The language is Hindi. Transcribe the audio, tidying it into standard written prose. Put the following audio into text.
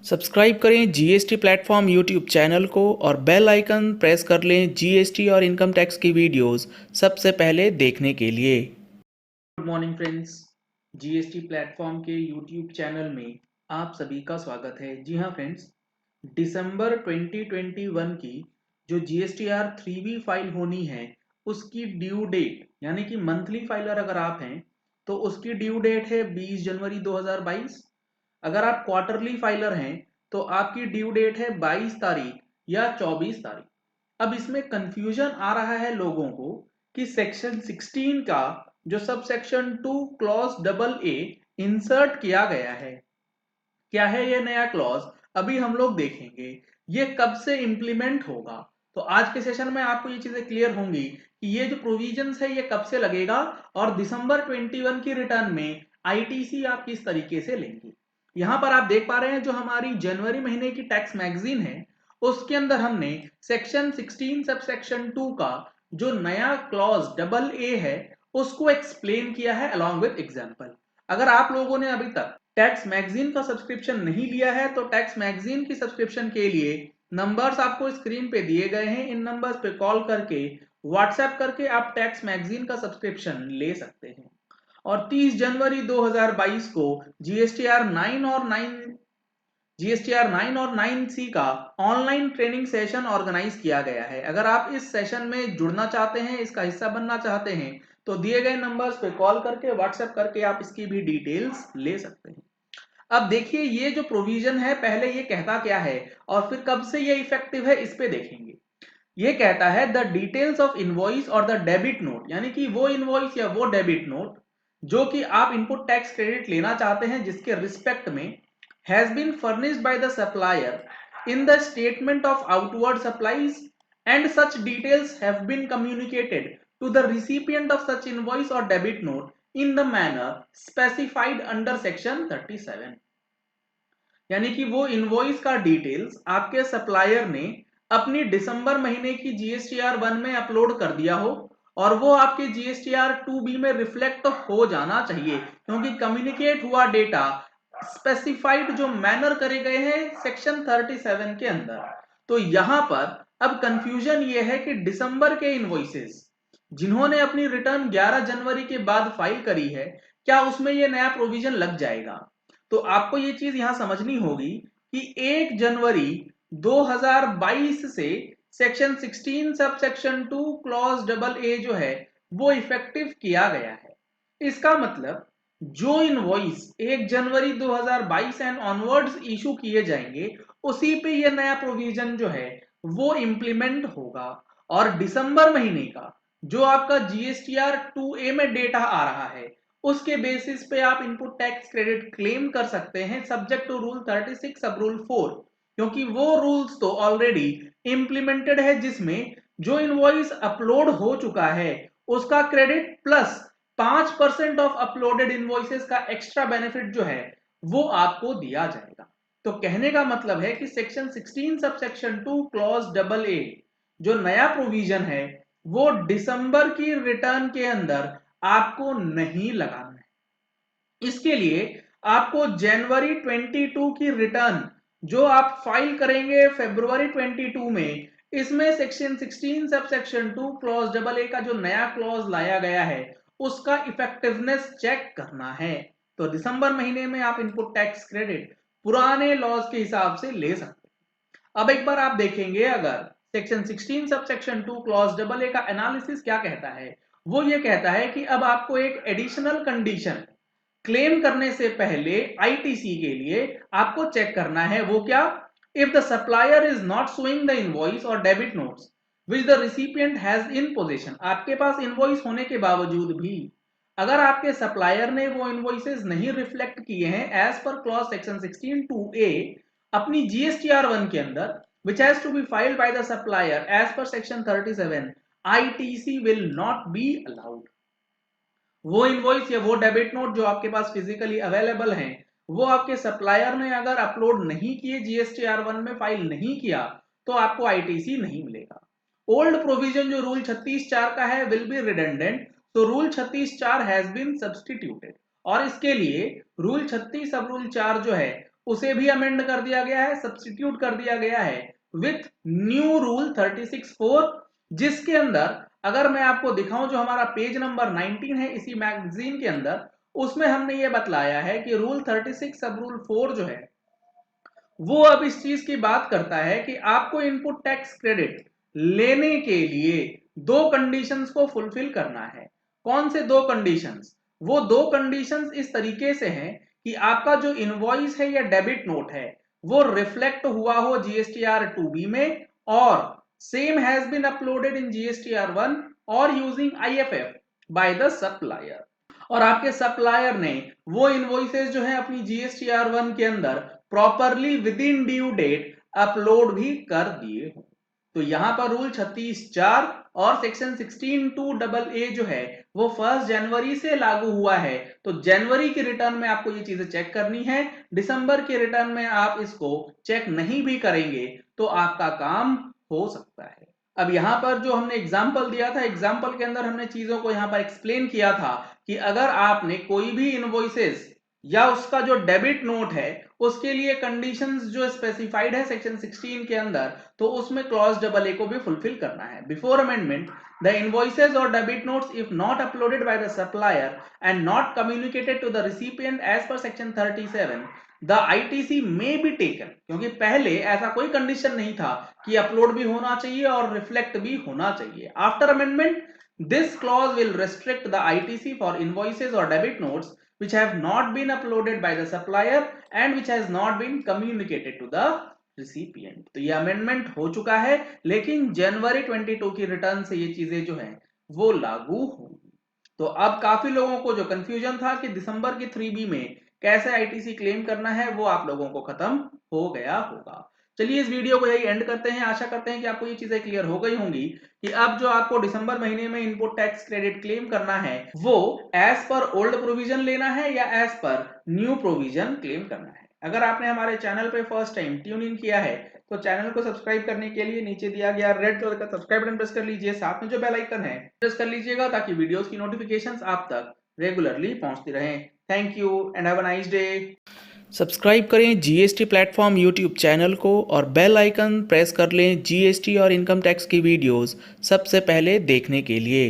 सब्सक्राइब करें जीएसटी प्लेटफॉर्म यूट्यूब चैनल को और बेल आइकन प्रेस कर लें जीएसटी और इनकम टैक्स की वीडियोस सबसे पहले देखने के लिए। Good morning friends, GST platform के यूट्यूब चैनल में आप सभी का स्वागत है। जी हाँ फ्रेंड्स, दिसंबर 2021 की जो जीएसटीआर 3B फाइल होनी है उसकी ड्यू डेट यानी कि मंथली फाइलर अगर आप हैं तो उसकी ड्यू डेट है 20 जनवरी 2022। अगर आप क्वार्टरली फाइलर हैं तो आपकी ड्यू डेट है 22 तारीख या 24 तारीख। अब इसमें कंफ्यूजन आ रहा है लोगों को कि सेक्शन 16 का जो sub section 2 clause double A insert किया गया है, क्या है ये नया क्लॉज, अभी हम लोग देखेंगे ये कब से इंप्लीमेंट होगा। तो आज के सेशन में आपको ये चीजें क्लियर होंगी कि ये जो प्रोविजंस है ये कब से लगेगा और दिसंबर 21 की रिटर्न में आईटीसी आप किस तरीके से लेंगे। यहां पर आप देख पा रहे हैं जो हमारी जनवरी महीने की टैक्स मैगजीन है उसके अंदर हमने सेक्शन 16 सब सेक्शन 2 का जो नया क्लॉज डबल ए है उसको एक्सप्लेन किया है अलॉन्ग विद एग्जाम्पल। अगर आप लोगों ने अभी तक टैक्स मैगजीन का सब्सक्रिप्शन नहीं लिया है तो टैक्स मैगजीन की सब्सक्रिप्शन के लिए नंबर्स आपको स्क्रीन पे दिए गए हैं, इन नंबर्स पे कॉल करके व्हाट्सएप करके आप टैक्स मैगजीन का सब्सक्रिप्शन ले सकते हैं। और 30 जनवरी 2022 को जीएसटीआर 9 और 9C का ऑनलाइन ट्रेनिंग सेशन ऑर्गेनाइज किया गया है। अगर आप इस सेशन में जुड़ना चाहते हैं, इसका हिस्सा बनना चाहते हैं तो दिए गए नंबर्स पे कॉल करके व्हाट्सएप करके आप इसकी भी डिटेल्स ले सकते हैं। अब देखिए ये जो प्रोविजन है पहले ये कहता क्या है और फिर कब से ये इफेक्टिव है इस पे देखेंगे। ये कहता है द डिटेल्स ऑफ इनवॉइस और द डेबिट नोट, यानी कि वो इनवॉइस या वो डेबिट नोट जो कि आप इनपुट टैक्स क्रेडिट लेना चाहते हैं जिसके रिस्पेक्ट में has been furnished by the supplier in the statement of outward supplies, and such details have been communicated to the recipient of such invoice or debit note in the manner specified under section 37। यानी कि वो इनवॉइस का डिटेल्स आपके सप्लायर ने अपनी दिसंबर महीने की जीएसटीआर 1 में अपलोड कर दिया हो और वो आपके जीएसटीआर 2B में रिफ्लेक्ट हो जाना चाहिए, क्योंकि कम्युनिकेट हुआ डेटा स्पेसिफाइड जो मैनर करे गए हैं सेक्शन 37 के अंदर। तो यहां पर अब कंफ्यूजन ये है कि दिसंबर के इनवॉइसेस जिन्होंने अपनी रिटर्न 11 जनवरी के बाद फाइल करी है क्या उसमें ये नया प्रोविजन लग जाएगा। तो आपको ये चीज यहां समझनी होगी कि 1 जनवरी 2022 से section 16 sub section 2 clause double A जो है वो इफेक्टिव किया गया है। इसका मतलब जो invoice 1 January 2022 and onwards issue किए जाएंगे उसी पे ये नया प्रोविजन जो है वो इंप्लीमेंट होगा। और दिसंबर महीने का जो आपका जीएसटीआर 2A में डेटा आ रहा है उसके बेसिस पे आप इनपुट टैक्स क्रेडिट क्लेम कर सकते हैं सब्जेक्ट टू रूल 36 सब रूल 4, क्योंकि वो रूल्स तो ऑलरेडी इंप्लीमेंटेड है जिसमें जो इनवॉइस अपलोड हो चुका है उसका credit plus 5% of uploaded invoices का एक्स्ट्रा बेनिफिट जो है वो आपको दिया जाएगा। तो कहने का मतलब है कि section 16 sub section 2 clause double A जो नया प्रोविजन है वो दिसंबर की रिटर्न के अंदर आपको नहीं लगाना है। इसके लिए आपको जनवरी 22 की रिटर्न जो आप फाइल करेंगे फरवरी 22 में, इसमें section 16 sub section 2 clause double A का जो नया क्लॉज लाया गया है उसका इफेक्टिवनेस चेक करना है। तो दिसंबर महीने में आप इनपुट टैक्स क्रेडिट पुराने लॉज के हिसाब से ले सकते हैं। अब एक बार आप देखेंगे अगर section 16 sub section 2 clause double A का एनालिसिस क्या कहता है, वो ये कहता है कि अब आपको एक एडिशनल कंडीशन क्लेम करने से पहले आईटीसी के लिए आपको चेक करना है। वो क्या? If the supplier is not showing the invoice और debit notes which the recipient has in position, आपके पास इनवॉइस होने के बावजूद भी अगर आपके सप्लायर ने वो इनवॉइसेस नहीं रिफ्लेक्ट किए हैं as per clause section 16(2)(a अपनी जीएसटीआर 1 के अंदर which has to be filed by the supplier as per section 37, ITC will not be allowed। वो इनवॉइस या वो डेबिट नोट जो आपके पास फिजिकली अवेलेबल हैं वो आपके सप्लायर ने अगर अपलोड नहीं किए जीएसटीआर 1 में फाइल नहीं किया तो आपको आईटीसी नहीं मिलेगा। ओल्ड प्रोविजन जो रूल 36(4) का है विल बी रिडंडेंट, तो रूल 36(4) हैज बीन सब्स्टिट्यूटेड और इसके लिए रूल 36 सब रूल 4 जो है उसे भी अमेंड कर दिया गया है, सब्स्टिट्यूट कर दिया गया है विथ न्यू रूल 36(4), जिसके अंदर अगर मैं आपको दिखाऊं जो हमारा पेज नंबर 19 है इसी मैगजीन के अंदर, उसमें हमने ये बतलाया है कि रूल 36 सब रूल 4 जो है वो अब इस चीज की बात करता है कि आपको इनपुट टैक्स क्रेडिट लेने के लिए दो कंडीशंस को फुलफिल करना है। कौन से दो कंडीशंस? वो दो कंडीशंस इस तरीके से हैं कि आपका जो इनवॉइस है या डेबिट नोट है वो रिफ्लेक्ट हुआ हो जीएसटीआर 2B में और same has been uploaded in GSTR 1 और using IFF by the supplier, और आपके सप्लायर ने वो इनवॉइसेस जो है अपनी जीएसटीआर 1 के अंदर properly within due date upload भी कर दिए हो। तो यहां पर रूल 36(4) और सेक्शन 16(2) जो है वो 1 जनवरी से लागू हुआ है। तो जनवरी के रिटर्न में आपको ये चीजें चेक करनी है, दिसंबर के रिटर्न में आप इसको चेक नहीं भी करेंगे तो आपका काम हो सकता है। अब यहां पर जो हमने एग्जाम्पल दिया था, एग्जाम्पल के अंदर हमने चीजों को यहां पर एक्सप्लेन किया था कि अगर आपने कोई भी इनवॉइसेस या उसका जो डेबिट नोट है उसके लिए कंडीशंस जो स्पेसिफाइड है सेक्शन 16 के अंदर, तो उसमें क्लॉज AA को भी फुलफिल करना है। बिफोर अमेंडमेंट द इनवॉइसेस और debit notes if not uploaded by the supplier and not communicated to the recipient as per section 37 the ITC may be taken, क्योंकि पहले ऐसा कोई कंडीशन नहीं था कि अपलोड भी होना चाहिए और रिफ्लेक्ट भी होना चाहिए। After amendment this clause will restrict the ITC for invoices or debit notes which have not been uploaded by the supplier and which has not been communicated to the recipient। तो ये अमेंडमेंट हो चुका है, लेकिन जनवरी 22 की रिटर्न से ये चीजें जो है वो लागू होंगी। तो अब काफी लोगों को जो कंफ्यूजन था कि दिसंबर की 3B में कैसे आईटीसी क्लेम करना है वो आप लोगों को खत्म हो गया होगा। चलिए इस वीडियो को यही एंड करते हैं। आशा करते हैं कि आपको ये चीजें क्लियर हो गई होंगी कि अब जो आपको दिसंबर महीने में इनपुट टैक्स क्रेडिट क्लेम करना है वो एज पर ओल्ड प्रोविजन लेना है या as per new provision claim करना है। अगर आपने हमारे चैनल पे फर्स्ट टाइम ट्यून इन किया है तो चैनल को सब्सक्राइब करने के लिए नीचे दिया गया रेड कलर का सब्सक्राइब बटन प्रेस कर लीजिए, साथ में जो बेल आइकन है प्रेस कर लीजिएगा ताकि वीडियोस की नोटिफिकेशंस आप तक रेगुलरली पहुंचती रहें। Thank you and have a nice day. Subscribe करें जीएसटी प्लेटफॉर्म यूट्यूब चैनल को और बेल आइकन प्रेस कर लें जीएसटी और इनकम टैक्स की वीडियोस सबसे पहले देखने के लिए।